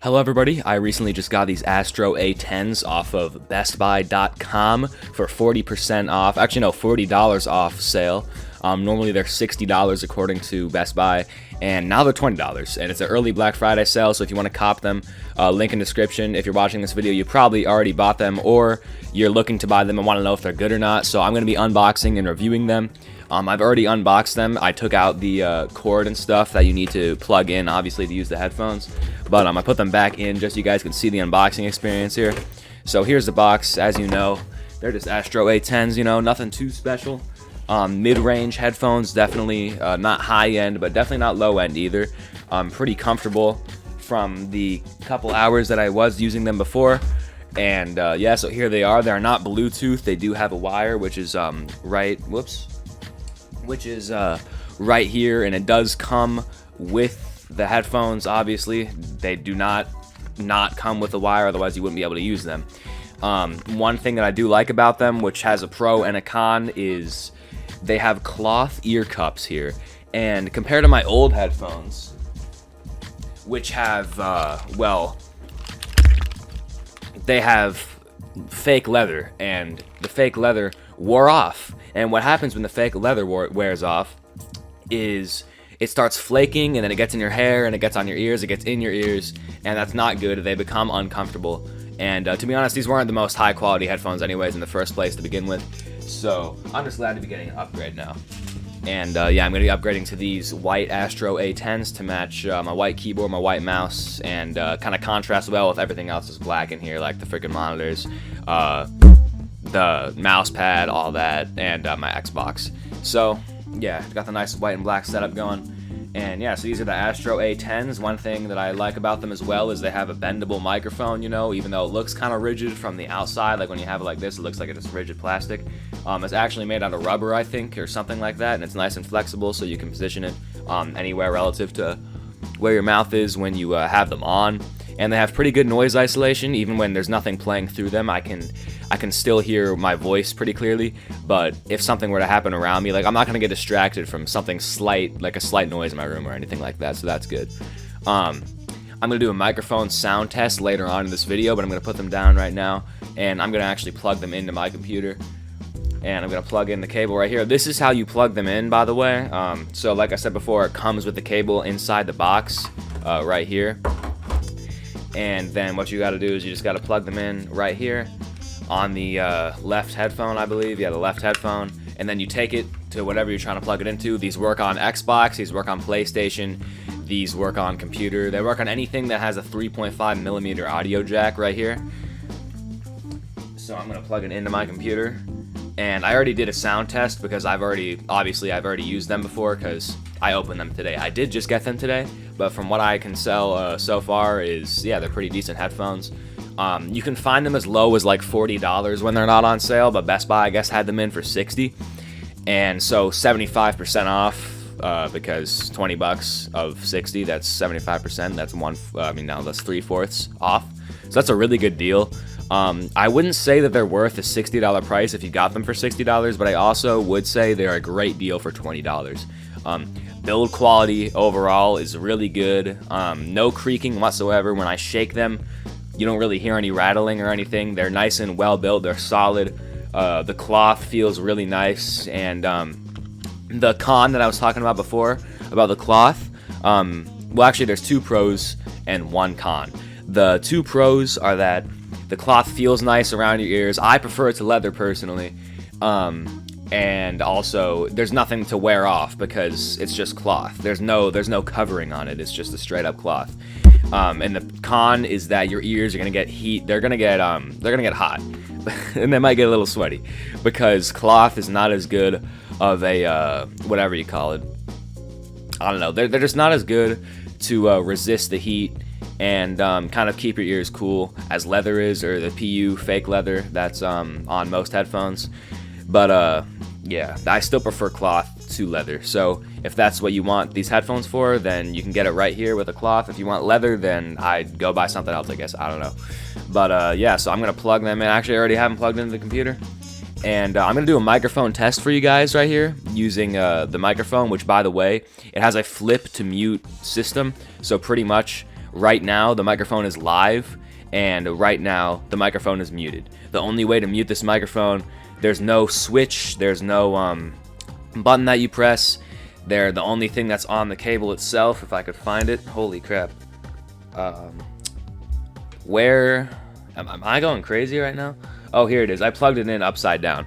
Hello everybody, I recently just got these Astro A10s off of bestbuy.com for 40% off, actually no, $40 off sale. Normally they're $60 according to Best Buy, and now they're $20, and it's an early Black Friday sale, so if you want to cop them, link in description. If you're watching this video, you probably already bought them, or you're looking to buy them and want to know if they're good or not, so I'm going to be unboxing and reviewing them. I've already unboxed them. I took out the cord and stuff that you need to plug in, obviously, to use the headphones. But I put them back in just so you guys can see the unboxing experience here. So here's the box. As you know, they're just Astro A10s, you know, nothing too special. Mid-range headphones, definitely not high-end, but definitely not low-end either. Pretty comfortable from the couple hours that I was using them before. And yeah, so here they are. They're not Bluetooth. They do have a wire, which is right here, and it does come with the headphones. Obviously they do not come with a wire, otherwise you wouldn't be able to use them. One thing that I do like about them, which has a pro and a con, is they have cloth ear cups here, and compared to my old headphones, which have well, they have fake leather, and the fake leather wore off. And what happens when the fake leather wears off is it starts flaking, and then it gets in your hair, and it gets on your ears, it gets in your ears, and that's not good. They become uncomfortable. And to be honest, these weren't the most high quality headphones anyways in the first place to begin with. So I'm just glad to be getting an upgrade now. And yeah, I'm going to be upgrading to these white Astro A10s to match my white keyboard, my white mouse, and kind of contrast well with everything else that's black in here, like the freaking monitors, the mouse pad, all that, and my Xbox. So yeah, got the nice white and black setup going. And yeah, so these are the Astro A10s. One thing that I like about them as well is they have a bendable microphone, you know, even though it looks kind of rigid from the outside. Like when you have it like this, it looks like it's rigid plastic. It's actually made out of rubber, I think, or something like that, and it's nice and flexible, so you can position it anywhere relative to where your mouth is when you have them on. And they have pretty good noise isolation. Even when there's nothing playing through them, I can still hear my voice pretty clearly. But if something were to happen around me, like, I'm not gonna get distracted from something slight, like a slight noise in my room or anything like that, so that's good. I'm gonna do a microphone sound test later on in this video, but I'm gonna put them down right now, and I'm gonna actually plug them into my computer. And I'm gonna plug in the cable right here. This is how you plug them in, by the way. So like I said before, it comes with the cable inside the box right here. And then what you got to do is you just got to plug them in right here on the left headphone, I believe. Yeah, the left headphone. And then you take it to whatever you're trying to plug it into. These work on Xbox, these work on PlayStation, these work on computer. They work on anything that has a 3.5mm audio jack right here. So I'm going to plug it into my computer. And I already did a sound test because I've already used them before because I opened them today. I did just get them today, but from what I can sell so far is, yeah, they're pretty decent headphones. You can find them as low as like $40 when they're not on sale, but Best Buy, I guess, had them in for $60. And so 75% off, because 20 bucks of 60, that's 75%. That's that's 3/4 off. So that's a really good deal. I wouldn't say that they're worth a $60 price if you got them for $60, but I also would say they're a great deal for $20. Build quality overall is really good. No creaking whatsoever. When I shake them, you don't really hear any rattling or anything. They're nice and well built. They're solid. The cloth feels really nice. And the con that I was talking about before, about the cloth, well, actually, there's two pros and one con. The two pros are that the cloth feels nice around your ears. I prefer it to leather personally. And also, there's nothing to wear off because it's just cloth. There's no covering on it. It's just a straight up cloth. And the con is that your ears are gonna get heat. They're gonna get hot, and they might get a little sweaty because cloth is not as good of a whatever you call it. I don't know. They're just not as good to resist the heat and kind of keep your ears cool as leather is, or the PU fake leather that's on most headphones. But yeah, I still prefer cloth to leather. So if that's what you want these headphones for, then you can get it right here with a cloth. If you want leather, then I'd go buy something else, I guess. I don't know. But yeah, so I'm gonna plug them in. Actually, I already have them plugged into the computer. And I'm going to do a microphone test for you guys right here using the microphone, which, by the way, it has a flip to mute system. So pretty much right now the microphone is live, and right now the microphone is muted. The only way to mute this microphone, there's no switch, there's no button that you press. The only thing that's on the cable itself, if I could find it. Holy crap. Where am I going crazy right now? Oh, here it is. I plugged it in upside down.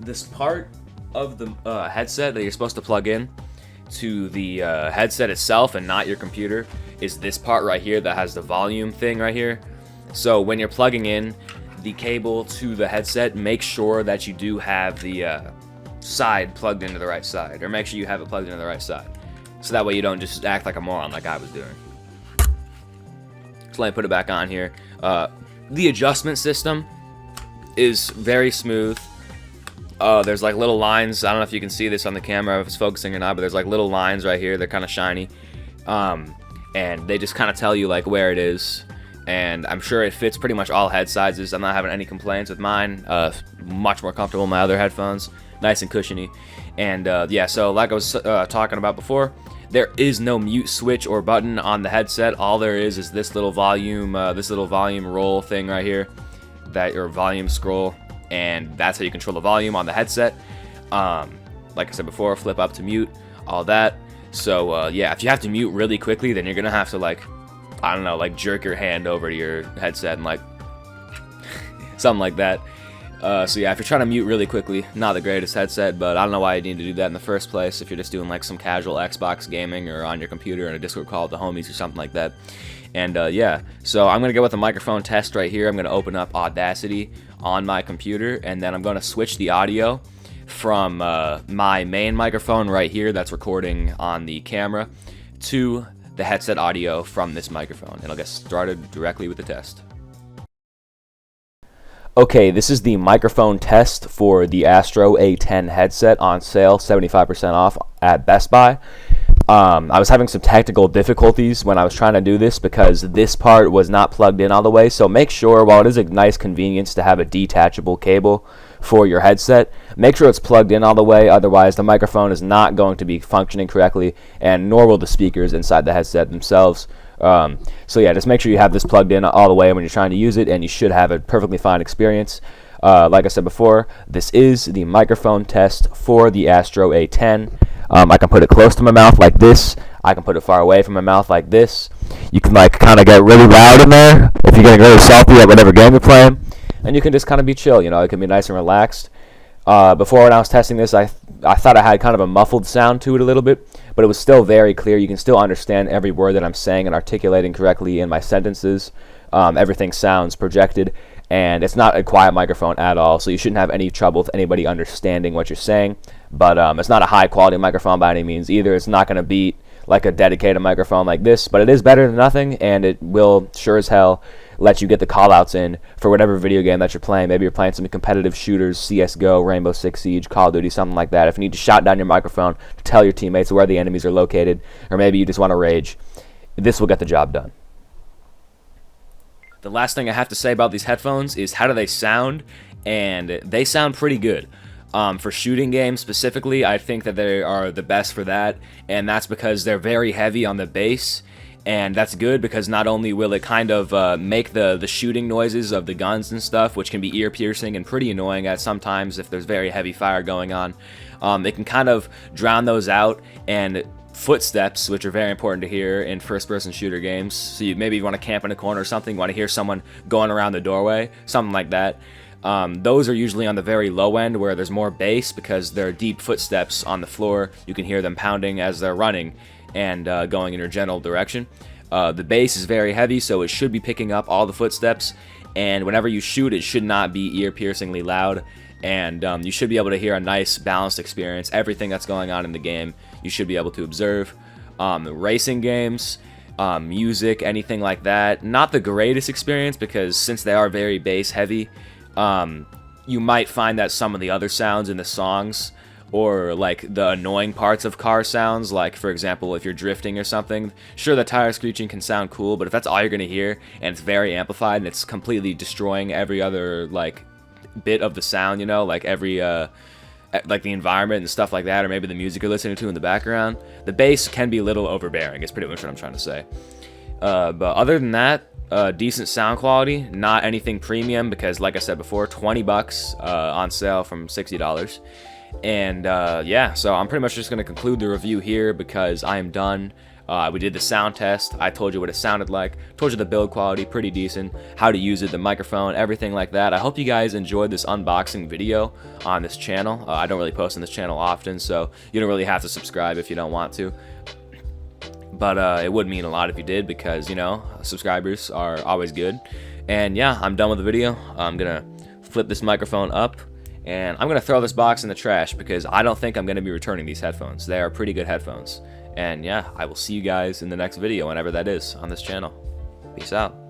This part of the headset that you're supposed to plug in to the headset itself and not your computer is this part right here that has the volume thing right here. So when you're plugging in the cable to the headset, make sure that you do have the side plugged into the right side, or make sure you have it plugged into the right side, so that way you don't just act like a moron like I was doing. So let me put it back on here. The adjustment system is very smooth. There's like little lines. I don't know if you can see this on the camera, if it's focusing or not, but there's like little lines right here. They're kind of shiny, and they just kind of tell you like where it is. And I'm sure it fits pretty much all head sizes. I'm not having any complaints with mine. Much more comfortable than my other headphones. Nice and cushiony. And yeah, so like I was talking about before, there is no mute switch or button on the headset. All there is this little volume roll thing right here, or volume scroll, and that's how you control the volume on the headset. Like I said before, flip up to mute, all that. So yeah, if you have to mute really quickly, then you're gonna have to like, I don't know, like jerk your hand over to your headset and like something like that. So yeah, if you're trying to mute really quickly, not the greatest headset, but I don't know why you need to do that in the first place if you're just doing like some casual Xbox gaming or on your computer in a Discord call with the homies or something like that. And yeah, so I'm going to go with a microphone test right here. I'm going to open up Audacity on my computer, and then I'm going to switch the audio from my main microphone right here that's recording on the camera to the headset audio from this microphone, and I'll get started directly with the test. Okay, this is the microphone test for the Astro A10 headset on sale, 75% off at Best Buy. I was having some technical difficulties when I was trying to do this because this part was not plugged in all the way, so make sure, while it is a nice convenience to have a detachable cable for your headset, make sure it's plugged in all the way, otherwise the microphone is not going to be functioning correctly, and nor will the speakers inside the headset themselves. So yeah, just make sure you have this plugged in all the way when you're trying to use it, and you should have a perfectly fine experience. Like I said before, this is the microphone test for the Astro A10. I can put it close to my mouth like this. I can put it far away from my mouth like this. You can like kind of get really loud in there if you're getting really salty at whatever game you're playing, and you can just kind of be chill. You know, it can be nice and relaxed. Before, when I was testing this, I thought I had kind of a muffled sound to it a little bit, but it was still very clear. You can still understand every word that I'm saying and articulating correctly in my sentences. Everything sounds projected, and it's not a quiet microphone at all, so you shouldn't have any trouble with anybody understanding what you're saying. But it's not a high-quality microphone by any means either. It's not going to beat like a dedicated microphone like this, but it is better than nothing, and it will sure as hell let you get the call-outs in for whatever video game that you're playing. Maybe you're playing some competitive shooters, CSGO, Rainbow Six Siege, Call of Duty, something like that. If you need to shout down your microphone to tell your teammates where the enemies are located, or maybe you just want to rage, this will get the job done. The last thing I have to say about these headphones is how do they sound, and they sound pretty good. For shooting games specifically, I think that they are the best for that, and that's because they're very heavy on the bass, and that's good because not only will it kind of make the shooting noises of the guns and stuff, which can be ear-piercing and pretty annoying at sometimes if there's very heavy fire going on, it can kind of drown those out, and footsteps, which are very important to hear in first-person shooter games. So maybe you want to camp in a corner or something, you want to hear someone going around the doorway, something like that. Those are usually on the very low end where there's more bass because they're deep footsteps on the floor. You can hear them pounding as they're running and going in your general direction. The bass is very heavy, so it should be picking up all the footsteps, and whenever you shoot, it should not be ear-piercingly loud, and you should be able to hear a nice balanced experience. Everything that's going on in the game you should be able to observe. Racing games, music, anything like that, not the greatest experience because since they are very bass heavy, you might find that some of the other sounds in the songs, or like the annoying parts of car sounds, like for example if you're drifting or something, sure the tire screeching can sound cool, but if that's all you're gonna hear and it's very amplified and it's completely destroying every other like bit of the sound, you know, like every like the environment and stuff like that, or maybe the music you're listening to in the background, the bass can be a little overbearing is pretty much what I'm trying to say. But other than that, decent sound quality, not anything premium because, like I said before, 20 bucks on sale from $60. And yeah, so I'm pretty much just going to conclude the review here because I am done. We did the sound test. I told you what it sounded like. Told you the build quality, pretty decent. How to use it, the microphone, everything like that. I hope you guys enjoyed this unboxing video on this channel. I don't really post on this channel often, so you don't really have to subscribe if you don't want to. But it would mean a lot if you did because, you know, subscribers are always good. And yeah, I'm done with the video. I'm going to flip this microphone up. And I'm going to throw this box in the trash because I don't think I'm going to be returning these headphones. They are pretty good headphones. And yeah, I will see you guys in the next video, whenever that is, on this channel. Peace out.